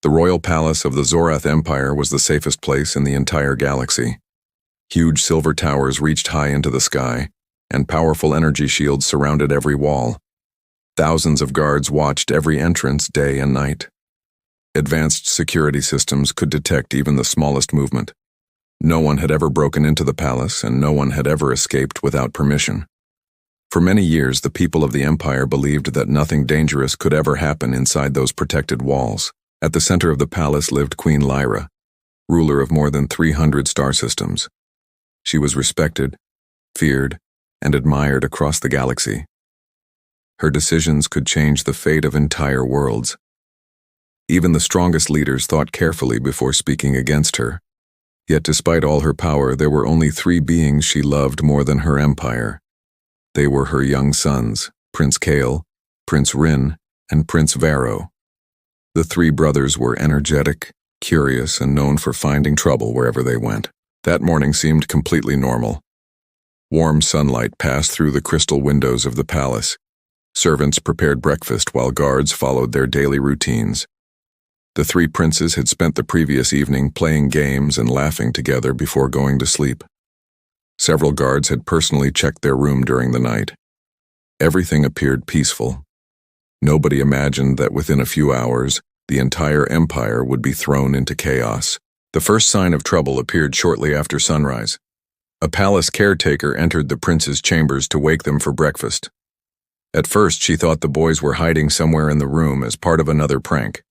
The royal palace of the Zorath Empire was the safest place in the entire galaxy. Huge silver towers reached high into the sky, and powerful energy shields surrounded every wall. Thousands of guards watched every entrance day and night. Advanced security systems could detect even the smallest movement. No one had ever broken into the palace, and no one had ever escaped without permission. For many years, the people of the Empire believed that nothing dangerous could ever happen inside those protected walls. At the center of the palace lived Queen Lyra, ruler of more than 300 star systems. She was respected, feared, and admired across the galaxy. Her decisions could change the fate of entire worlds. Even the strongest leaders thought carefully before speaking against her. Yet despite all her power, there were only 3 beings she loved more than her empire. They were her young sons, Prince Kael, Prince Rin, and Prince Varro. The 3 brothers were energetic, curious, and known for finding trouble wherever they went. That morning seemed completely normal. Warm sunlight passed through the crystal windows of the palace. Servants prepared breakfast while guards followed their daily routines. The 3 princes had spent the previous evening playing games and laughing together before going to sleep. Several guards had personally checked their room during the night. Everything appeared peaceful. Nobody imagined that within a few hours, the entire empire would be thrown into chaos. The first sign of trouble appeared shortly after sunrise. A palace caretaker entered the prince's chambers to wake them for breakfast. At first, she thought the boys were hiding somewhere in the room as part of another prank.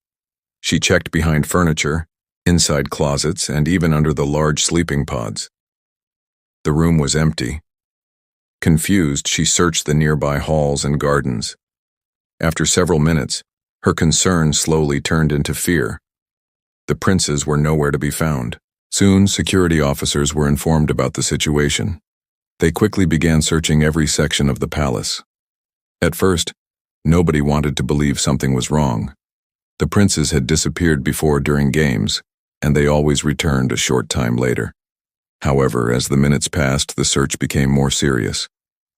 She checked behind furniture, inside closets, and even under the large sleeping pods. The room was empty. Confused, she searched the nearby halls and gardens. After several minutes, her concern slowly turned into fear. The princes were nowhere to be found. Soon, security officers were informed about the situation. They quickly began searching every section of the palace. At first, nobody wanted to believe something was wrong. The princes had disappeared before during games, and they always returned a short time later. However, as the minutes passed, the search became more serious.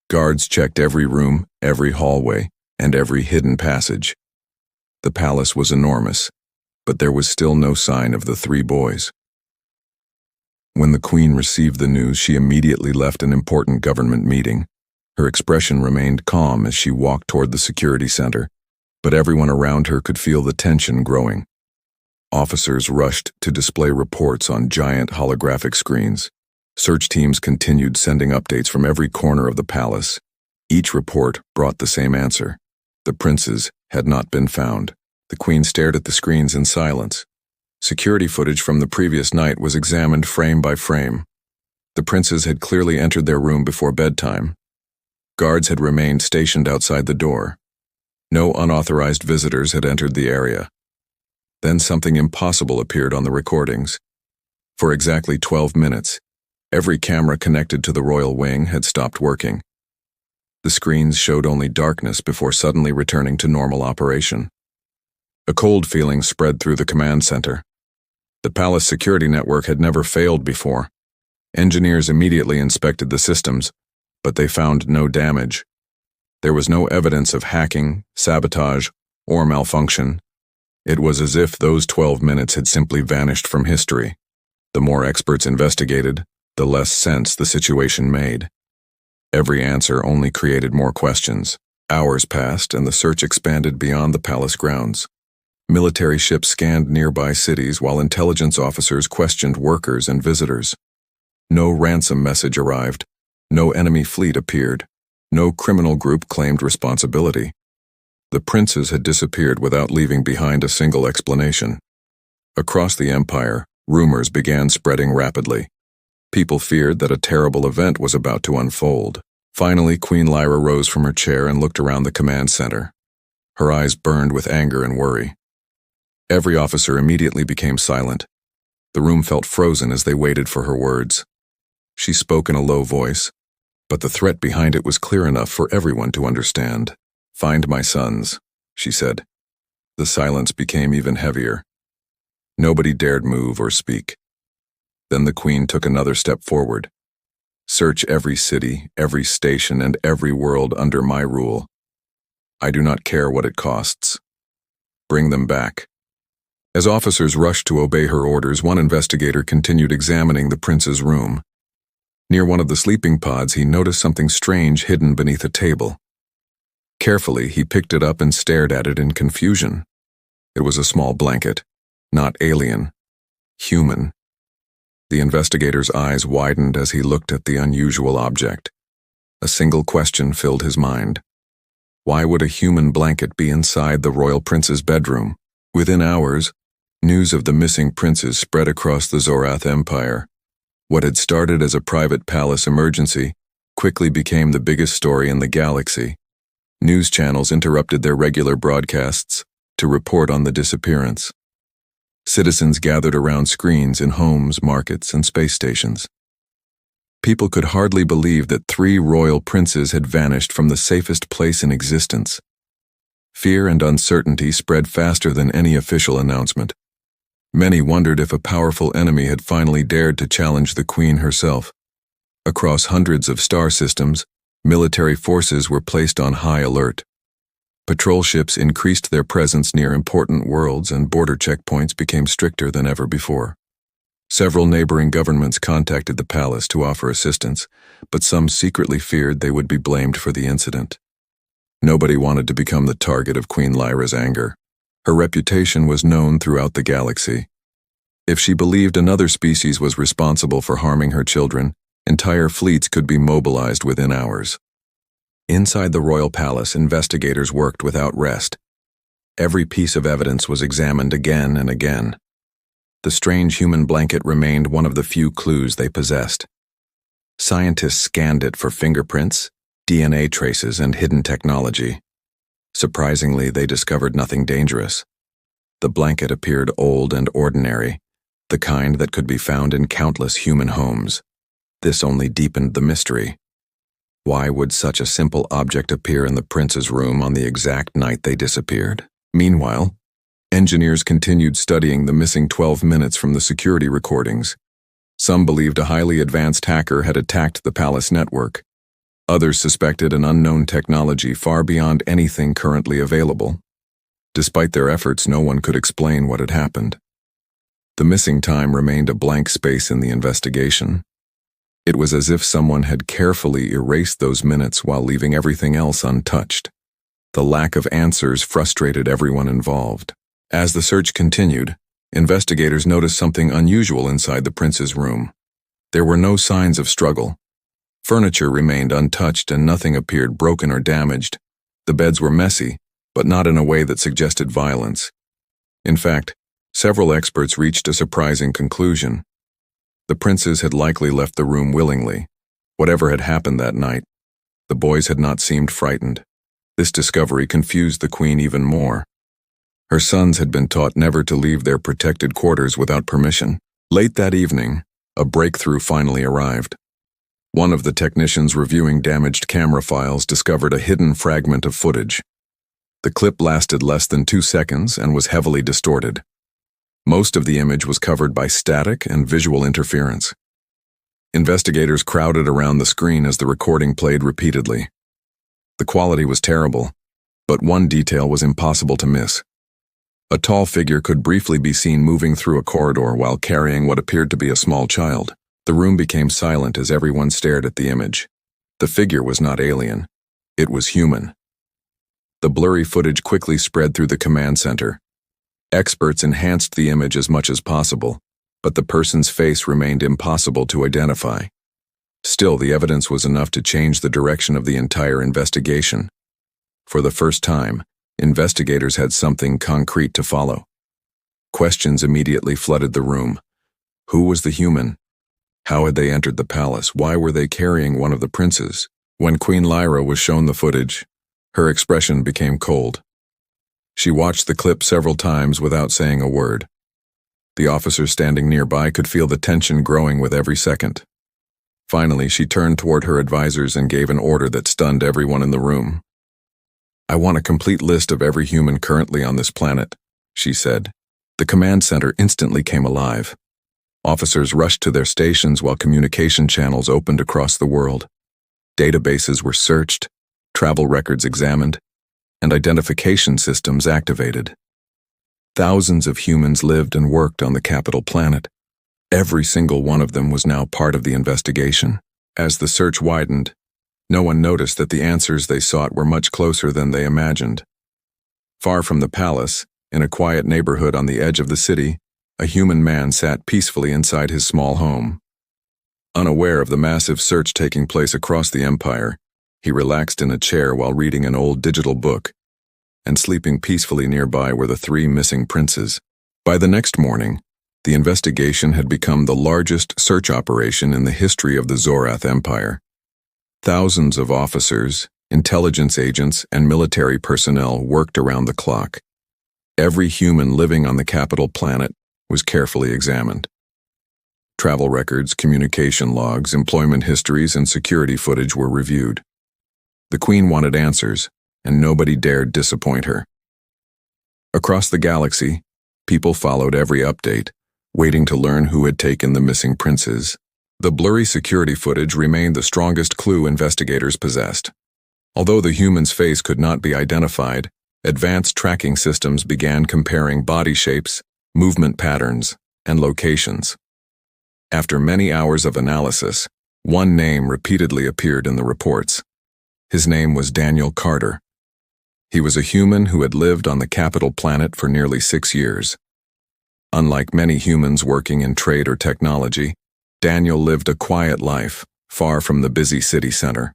Guards checked every room, every hallway, and every hidden passage. The palace was enormous, but there was still no sign of the 3 boys. When the queen received the news, she immediately left an important government meeting. Her expression remained calm as she walked toward the security center, but everyone around her could feel the tension growing. Officers rushed to display reports on giant holographic screens. Search teams continued sending updates from every corner of the palace. Each report brought the same answer. The princes had not been found. The queen stared at the screens in silence. Security footage from the previous night was examined frame by frame. The princes had clearly entered their room before bedtime. Guards had remained stationed outside the door. No unauthorized visitors had entered the area. Then something impossible appeared on the recordings. For exactly 12 minutes, every camera connected to the royal wing had stopped working. The screens showed only darkness before suddenly returning to normal operation. A cold feeling spread through the command center. The palace security network had never failed before. Engineers immediately inspected the systems, but they found no damage. There was no evidence of hacking, sabotage, or malfunction. It was as if those 12 minutes had simply vanished from history. The more experts investigated, the less sense the situation made. Every answer only created more questions. Hours passed, and the search expanded beyond the palace grounds. Military ships scanned nearby cities while intelligence officers questioned workers and visitors. No ransom message arrived. No enemy fleet appeared. No criminal group claimed responsibility. The princes had disappeared without leaving behind a single explanation. Across the empire, rumors began spreading rapidly. People feared that a terrible event was about to unfold. Finally, Queen Lyra rose from her chair and looked around the command center. Her eyes burned with anger and worry. Every officer immediately became silent. The room felt frozen as they waited for her words. She spoke in a low voice, but the threat behind it was clear enough for everyone to understand. "Find my sons," she said. The silence became even heavier. Nobody dared move or speak. Then the queen took another step forward. "Search every city, every station, and every world under my rule. I do not care what it costs. Bring them back." As officers rushed to obey her orders, one investigator continued examining the prince's room. Near one of the sleeping pods, he noticed something strange hidden beneath a table. Carefully, he picked it up and stared at it in confusion. It was a small blanket, not alien, human. The investigator's eyes widened as he looked at the unusual object. A single question filled his mind. Why would a human blanket be inside the royal prince's bedroom? Within hours, news of the missing princes spread across the Zorath Empire. What had started as a private palace emergency quickly became the biggest story in the galaxy. News channels interrupted their regular broadcasts to report on the disappearance. Citizens gathered around screens in homes, markets, and space stations. People could hardly believe that 3 royal princes had vanished from the safest place in existence. Fear and uncertainty spread faster than any official announcement. Many wondered if a powerful enemy had finally dared to challenge the Queen herself. Across hundreds of star systems, military forces were placed on high alert. Patrol ships increased their presence near important worlds, and border checkpoints became stricter than ever before. Several neighboring governments contacted the palace to offer assistance, but some secretly feared they would be blamed for the incident. Nobody wanted to become the target of Queen Lyra's anger. Her reputation was known throughout the galaxy. If she believed another species was responsible for harming her children, entire fleets could be mobilized within hours. Inside the royal palace, investigators worked without rest. Every piece of evidence was examined again and again. The strange human blanket remained one of the few clues they possessed. Scientists scanned it for fingerprints, DNA traces, and hidden technology. Surprisingly, they discovered nothing dangerous. The blanket appeared old and ordinary, the kind that could be found in countless human homes. This only deepened the mystery. Why would such a simple object appear in the prince's room on the exact night they disappeared? Meanwhile, engineers continued studying the missing 12 minutes from the security recordings. Some believed a highly advanced hacker had attacked the palace network. Others suspected an unknown technology far beyond anything currently available. Despite their efforts, no one could explain what had happened. The missing time remained a blank space in the investigation. It was as if someone had carefully erased those minutes while leaving everything else untouched. The lack of answers frustrated everyone involved. As the search continued, investigators noticed something unusual inside the prince's room. There were no signs of struggle. Furniture remained untouched and nothing appeared broken or damaged. The beds were messy, but not in a way that suggested violence. In fact, several experts reached a surprising conclusion. The princes had likely left the room willingly. Whatever had happened that night, the boys had not seemed frightened. This discovery confused the Queen even more. Her sons had been taught never to leave their protected quarters without permission. Late that evening, a breakthrough finally arrived. One of the technicians reviewing damaged camera files discovered a hidden fragment of footage. The clip lasted less than 2 seconds and was heavily distorted. Most of the image was covered by static and visual interference. Investigators crowded around the screen as the recording played repeatedly. The quality was terrible, but one detail was impossible to miss. A tall figure could briefly be seen moving through a corridor while carrying what appeared to be a small child. The room became silent as everyone stared at the image. The figure was not alien. It was human. The blurry footage quickly spread through the command center. Experts enhanced the image as much as possible, but the person's face remained impossible to identify. Still, the evidence was enough to change the direction of the entire investigation. For the first time, investigators had something concrete to follow. Questions immediately flooded the room. Who was the human? How had they entered the palace? Why were they carrying one of the princes? When Queen Lyra was shown the footage, her expression became cold. She watched the clip several times without saying a word. The officers standing nearby could feel the tension growing with every second. Finally, she turned toward her advisors and gave an order that stunned everyone in the room. "I want a complete list of every human currently on this planet," she said. The command center instantly came alive. Officers rushed to their stations while communication channels opened across the world. Databases were searched, travel records examined, and identification systems activated. Thousands of humans lived and worked on the capital planet. Every single one of them was now part of the investigation. As the search widened, no one noticed that the answers they sought were much closer than they imagined. Far from the palace, in a quiet neighborhood on the edge of the city, a human man sat peacefully inside his small home. Unaware of the massive search taking place across the empire, he relaxed in a chair while reading an old digital book, and sleeping peacefully nearby were the 3 missing princes. By the next morning, the investigation had become the largest search operation in the history of the Zorath Empire. Thousands of officers, intelligence agents, and military personnel worked around the clock. Every human living on the capital planet was carefully examined. Travel records, communication logs, employment histories, and security footage were reviewed. The Queen wanted answers, and nobody dared disappoint her. Across the galaxy, people followed every update, waiting to learn who had taken the missing princes. The blurry security footage remained the strongest clue investigators possessed. Although the human's face could not be identified, advanced tracking systems began comparing body shapes, movement patterns, and locations. After many hours of analysis, one name repeatedly appeared in the reports. His name was Daniel Carter. He was a human who had lived on the capital planet for nearly 6 years. Unlike many humans working in trade or technology, Daniel lived a quiet life, far from the busy city center.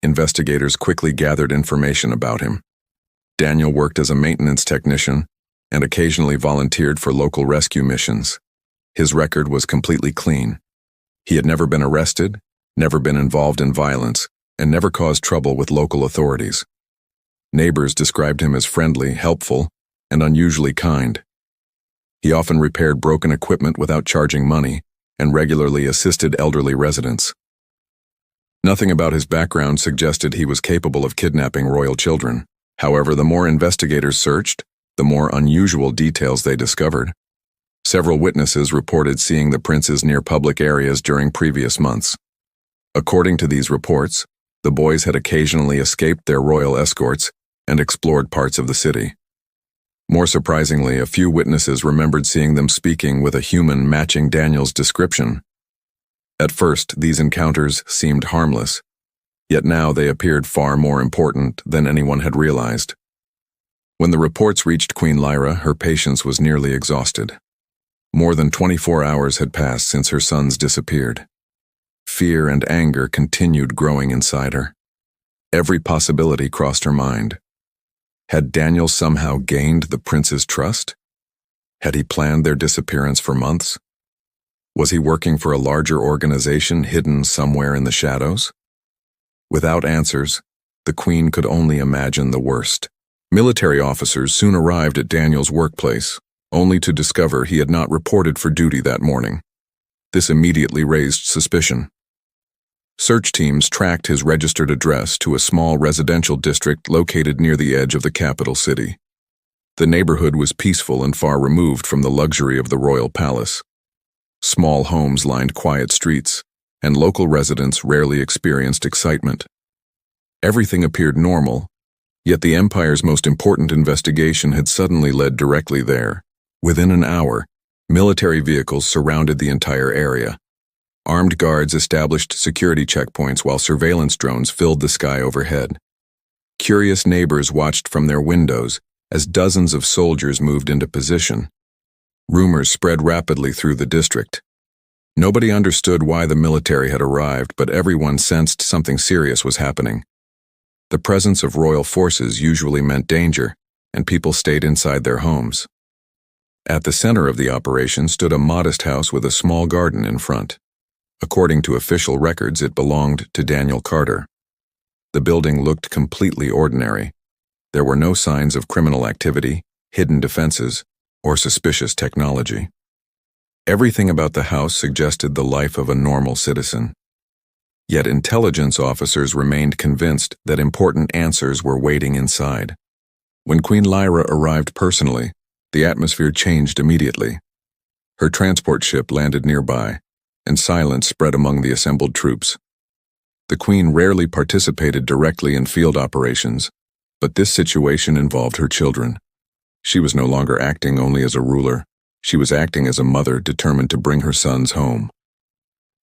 Investigators quickly gathered information about him. Daniel worked as a maintenance technician and occasionally volunteered for local rescue missions. His record was completely clean. He had never been arrested, never been involved in violence, and never caused trouble with local authorities. Neighbors described him as friendly, helpful, and unusually kind. He often repaired broken equipment without charging money and regularly assisted elderly residents. Nothing about his background suggested he was capable of kidnapping royal children. However, the more investigators searched, the more unusual details they discovered. Several witnesses reported seeing the princes near public areas during previous months. According to these reports, the boys had occasionally escaped their royal escorts and explored parts of the city. More surprisingly, a few witnesses remembered seeing them speaking with a human matching Daniel's description. At first, these encounters seemed harmless, yet now they appeared far more important than anyone had realized. When the reports reached Queen Lyra, her patience was nearly exhausted. More than 24 hours had passed since her sons disappeared. Fear and anger continued growing inside her. Every possibility crossed her mind. Had Daniel somehow gained the prince's trust? Had he planned their disappearance for months? Was he working for a larger organization hidden somewhere in the shadows? Without answers, the Queen could only imagine the worst. Military officers soon arrived at Daniel's workplace, only to discover he had not reported for duty that morning. This immediately raised suspicion. Search teams tracked his registered address to a small residential district located near the edge of the capital city. The neighborhood was peaceful and far removed from the luxury of the royal palace. Small homes lined quiet streets, and local residents rarely experienced excitement. Everything appeared normal, yet the empire's most important investigation had suddenly led directly there. Within an hour, military vehicles surrounded the entire area. Armed guards established security checkpoints while surveillance drones filled the sky overhead. Curious neighbors watched from their windows as dozens of soldiers moved into position. Rumors spread rapidly through the district. Nobody understood why the military had arrived, but everyone sensed something serious was happening. The presence of royal forces usually meant danger, and people stayed inside their homes. At the center of the operation stood a modest house with a small garden in front. According to official records, it belonged to Daniel Carter. The building looked completely ordinary. There were no signs of criminal activity, hidden defenses, or suspicious technology. Everything about the house suggested the life of a normal citizen. Yet intelligence officers remained convinced that important answers were waiting inside. When Queen Lyra arrived personally, the atmosphere changed immediately. Her transport ship landed nearby, and silence spread among the assembled troops. The Queen rarely participated directly in field operations, but this situation involved her children. She was no longer acting only as a ruler. She was acting as a mother determined to bring her sons home.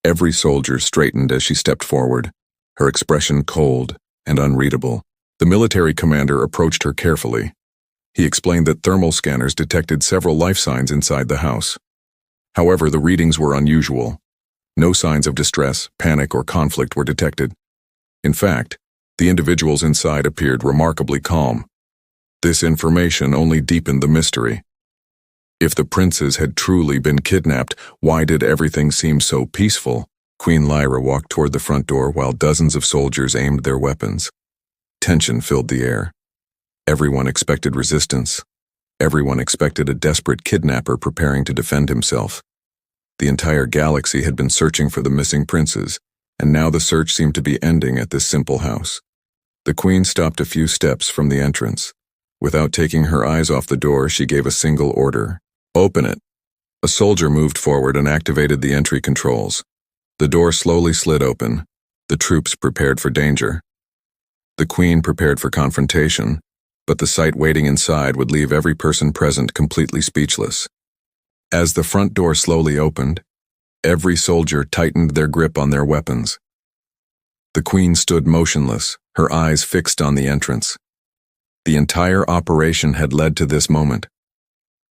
Every soldier straightened as she stepped forward, her expression cold and unreadable. The military commander approached her carefully. He explained that thermal scanners detected several life signs inside the house. However, the readings were unusual. No signs of distress, panic, or conflict were detected. In fact, the individuals inside appeared remarkably calm. This information only deepened the mystery. If the princes had truly been kidnapped, why did everything seem so peaceful? Queen Lyra walked toward the front door while dozens of soldiers aimed their weapons. Tension filled the air. Everyone expected resistance. Everyone expected a desperate kidnapper preparing to defend himself. The entire galaxy had been searching for the missing princes, and now the search seemed to be ending at this simple house. The queen stopped a few steps from the entrance. Without taking her eyes off the door, she gave a single order. "Open it." A soldier moved forward and activated the entry controls. The door slowly slid open. The troops prepared for danger. The queen prepared for confrontation, but the sight waiting inside would leave every person present completely speechless. As the front door slowly opened, every soldier tightened their grip on their weapons. The queen stood motionless, her eyes fixed on the entrance. The entire operation had led to this moment.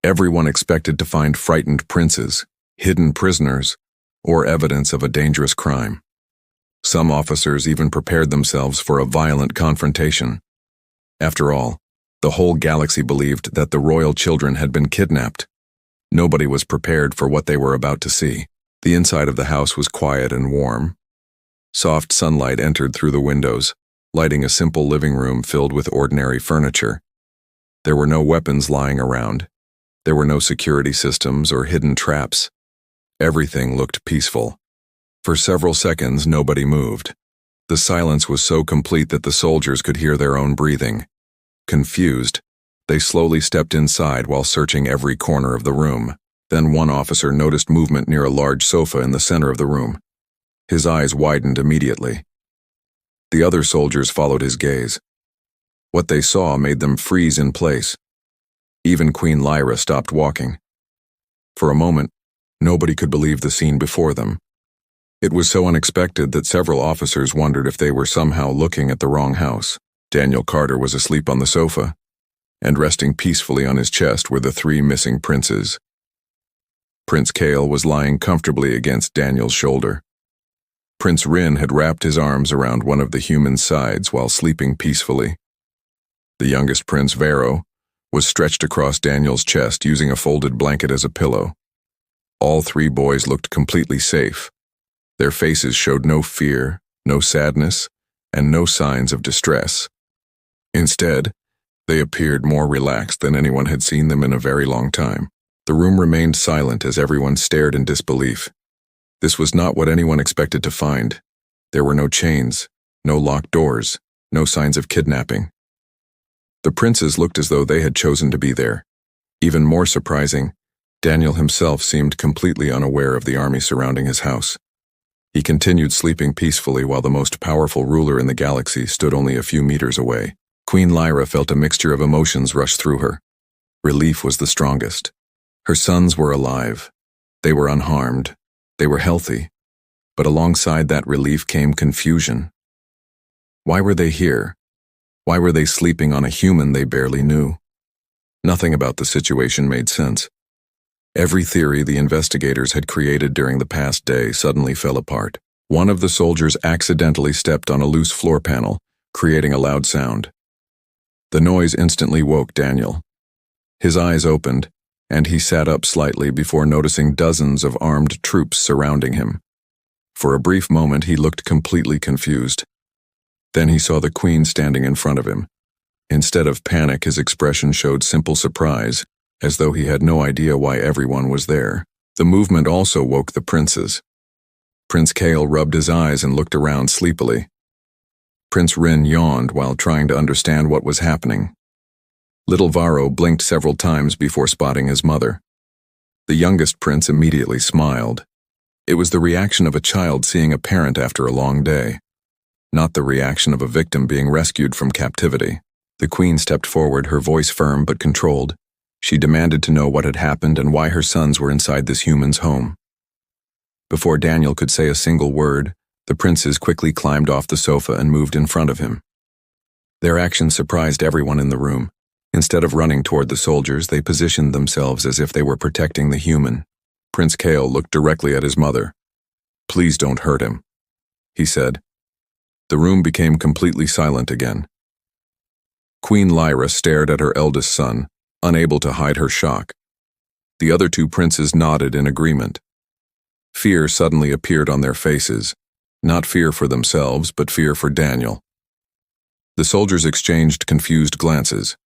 Everyone expected to find frightened princes, hidden prisoners, or evidence of a dangerous crime. Some officers even prepared themselves for a violent confrontation. After all, the whole galaxy believed that the royal children had been kidnapped. Nobody was prepared for what they were about to see. The inside of the house was quiet and warm. Soft sunlight entered through the windows, lighting a simple living room filled with ordinary furniture. There were no weapons lying around. There were no security systems or hidden traps. Everything looked peaceful. For several seconds, nobody moved. The silence was so complete that the soldiers could hear their own breathing. Confused, they slowly stepped inside while searching every corner of the room. Then one officer noticed movement near a large sofa in the center of the room. His eyes widened immediately. The other soldiers followed his gaze. What they saw made them freeze in place. Even Queen Lyra stopped walking. For a moment, nobody could believe the scene before them. It was so unexpected that several officers wondered if they were somehow looking at the wrong house. Daniel Carter was asleep on the sofa, and resting peacefully on his chest were the 3 missing princes. Prince Kale was lying comfortably against Daniel's shoulder. Prince Rin had wrapped his arms around one of the human sides while sleeping peacefully. The youngest Prince Vero was stretched across Daniel's chest using a folded blanket as a pillow. All 3 boys looked completely safe. Their faces showed no fear, no sadness, and no signs of distress. Instead, they appeared more relaxed than anyone had seen them in a very long time. The room remained silent as everyone stared in disbelief. This was not what anyone expected to find. There were no chains, no locked doors, no signs of kidnapping. The princes looked as though they had chosen to be there. Even more surprising, Daniel himself seemed completely unaware of the army surrounding his house. He continued sleeping peacefully while the most powerful ruler in the galaxy stood only a few meters away. Queen Lyra felt a mixture of emotions rush through her. Relief was the strongest. Her sons were alive. They were unharmed. They were healthy. But alongside that relief came confusion. Why were they here? Why were they sleeping on a human they barely knew? Nothing about the situation made sense. Every theory the investigators had created during the past day suddenly fell apart. One of the soldiers accidentally stepped on a loose floor panel, creating a loud sound. The noise instantly woke Daniel. His eyes opened, and he sat up slightly before noticing dozens of armed troops surrounding him. For a brief moment, he looked completely confused. Then he saw the queen standing in front of him. Instead of panic, his expression showed simple surprise, as though he had no idea why everyone was there. The movement also woke the princes. Prince Kale rubbed his eyes and looked around sleepily. Prince Rin yawned while trying to understand what was happening. Little Varro blinked several times before spotting his mother. The youngest prince immediately smiled. It was the reaction of a child seeing a parent after a long day, not the reaction of a victim being rescued from captivity. The queen stepped forward, her voice firm but controlled. She demanded to know what had happened and why her sons were inside this human's home. Before Daniel could say a single word, the princes quickly climbed off the sofa and moved in front of him. Their actions surprised everyone in the room. Instead of running toward the soldiers, they positioned themselves as if they were protecting the human. Prince Kale looked directly at his mother. "Please don't hurt him," he said. The room became completely silent again. Queen Lyra stared at her eldest son, unable to hide her shock. The other two princes nodded in agreement. Fear suddenly appeared on their faces, not fear for themselves, but fear for Daniel. The soldiers exchanged confused glances.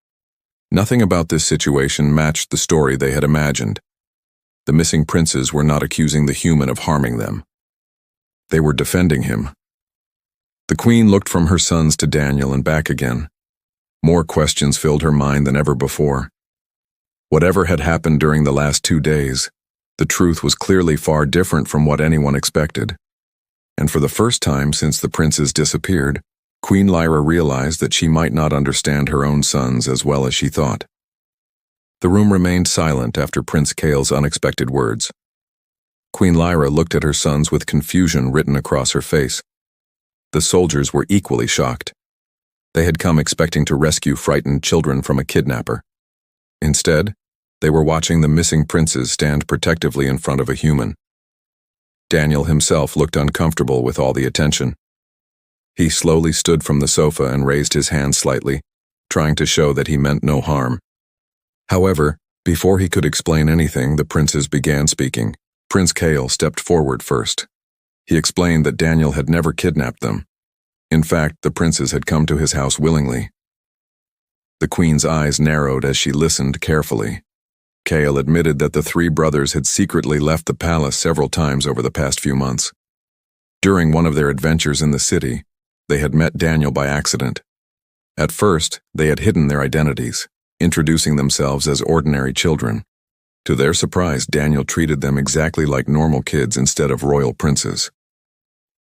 Nothing about this situation matched the story they had imagined. The missing princes were not accusing the human of harming them. They were defending him. The queen looked from her sons to Daniel and back again. More questions filled her mind than ever before. Whatever had happened during the last 2 days, the truth was clearly far different from what anyone expected. And for the first time since the princes disappeared, Queen Lyra realized that she might not understand her own sons as well as she thought. The room remained silent after Prince Kale's unexpected words. Queen Lyra looked at her sons with confusion written across her face. The soldiers were equally shocked. They had come expecting to rescue frightened children from a kidnapper. Instead, they were watching the missing princes stand protectively in front of a human. Daniel himself looked uncomfortable with all the attention. He slowly stood from the sofa and raised his hand slightly, trying to show that he meant no harm. However, before he could explain anything, the princes began speaking. Prince Kale stepped forward first. He explained that Daniel had never kidnapped them. In fact, the princes had come to his house willingly. The queen's eyes narrowed as she listened carefully. Kale admitted that the 3 brothers had secretly left the palace several times over the past few months. During one of their adventures in the city, they had met Daniel by accident. At first, they had hidden their identities, introducing themselves as ordinary children. To their surprise, Daniel treated them exactly like normal kids instead of royal princes.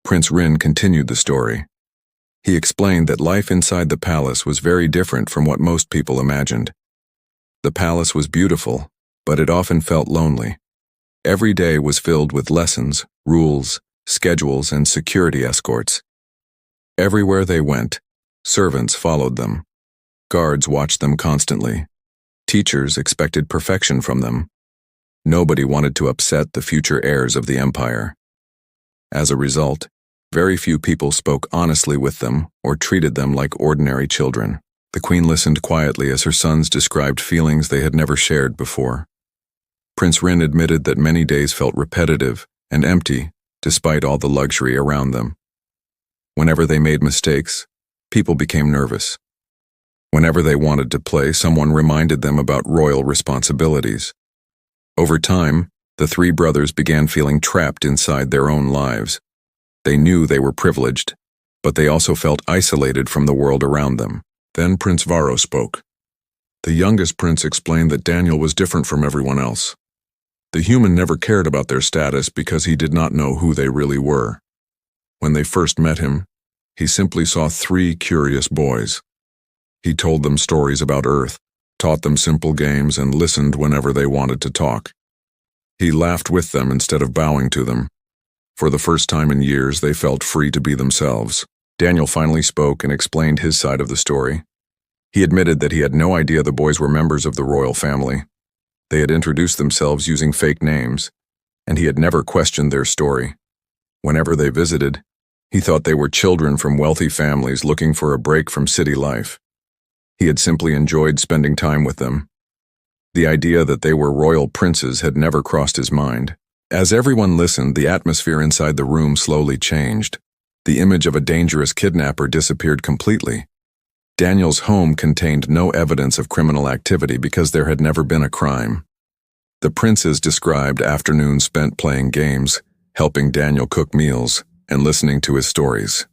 Prince Rin continued the story. He explained that life inside the palace was very different from what most people imagined. The palace was beautiful, but it often felt lonely. Every day was filled with lessons, rules, schedules, and security escorts. Everywhere they went, servants followed them. Guards watched them constantly. Teachers expected perfection from them. Nobody wanted to upset the future heirs of the empire. As a result, very few people spoke honestly with them or treated them like ordinary children. The queen listened quietly as her sons described feelings they had never shared before. Prince Rin admitted that many days felt repetitive and empty despite all the luxury around them. Whenever they made mistakes, people became nervous. Whenever they wanted to play, someone reminded them about royal responsibilities. Over time, the 3 brothers began feeling trapped inside their own lives. They knew they were privileged, but they also felt isolated from the world around them. Then Prince Varro spoke. The youngest prince explained that Daniel was different from everyone else. The human never cared about their status because he did not know who they really were. When they first met him, he simply saw 3 curious boys. He told them stories about Earth, taught them simple games, and listened whenever they wanted to talk. He laughed with them instead of bowing to them. For the first time in years, they felt free to be themselves. Daniel finally spoke and explained his side of the story. He admitted that he had no idea the boys were members of the royal family. They had introduced themselves using fake names, and he had never questioned their story. Whenever they visited, he thought they were children from wealthy families looking for a break from city life. He had simply enjoyed spending time with them. The idea that they were royal princes had never crossed his mind. As everyone listened, the atmosphere inside the room slowly changed. The image of a dangerous kidnapper disappeared completely. Daniel's home contained no evidence of criminal activity because there had never been a crime. The princes described afternoons spent playing games, helping Daniel cook meals, and listening to his stories.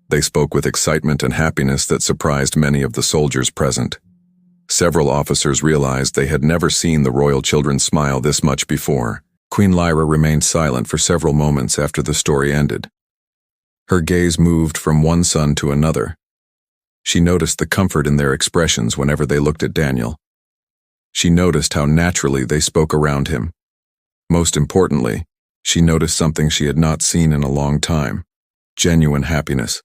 They spoke with excitement and happiness that surprised many of the soldiers present. Several officers realized they had never seen the royal children smile this much before. Queen Lyra remained silent for several moments after the story ended. Her gaze moved from one son to another. She noticed the comfort in their expressions whenever they looked at Daniel. She noticed how naturally they spoke around him. Most importantly, she noticed something she had not seen in a long time: genuine happiness.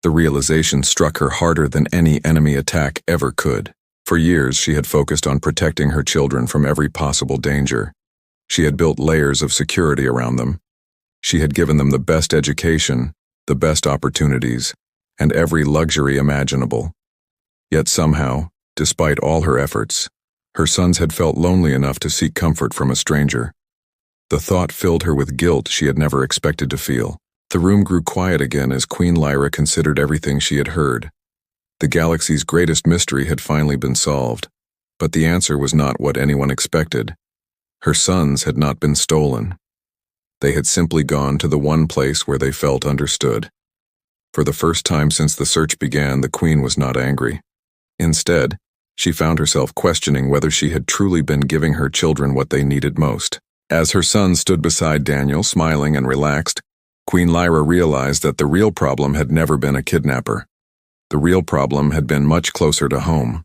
The realization struck her harder than any enemy attack ever could. For years, she had focused on protecting her children from every possible danger. She had built layers of security around them. She had given them the best education, the best opportunities, and every luxury imaginable. Yet somehow, despite all her efforts, her sons had felt lonely enough to seek comfort from a stranger. The thought filled her with guilt she had never expected to feel. The room grew quiet again as Queen Lyra considered everything she had heard. The galaxy's greatest mystery had finally been solved, but the answer was not what anyone expected. Her sons had not been stolen. They had simply gone to the one place where they felt understood. For the first time since the search began, the Queen was not angry. Instead, she found herself questioning whether she had truly been giving her children what they needed most. As her son stood beside Daniel, smiling and relaxed, Queen Lyra realized that the real problem had never been a kidnapper. The real problem had been much closer to home.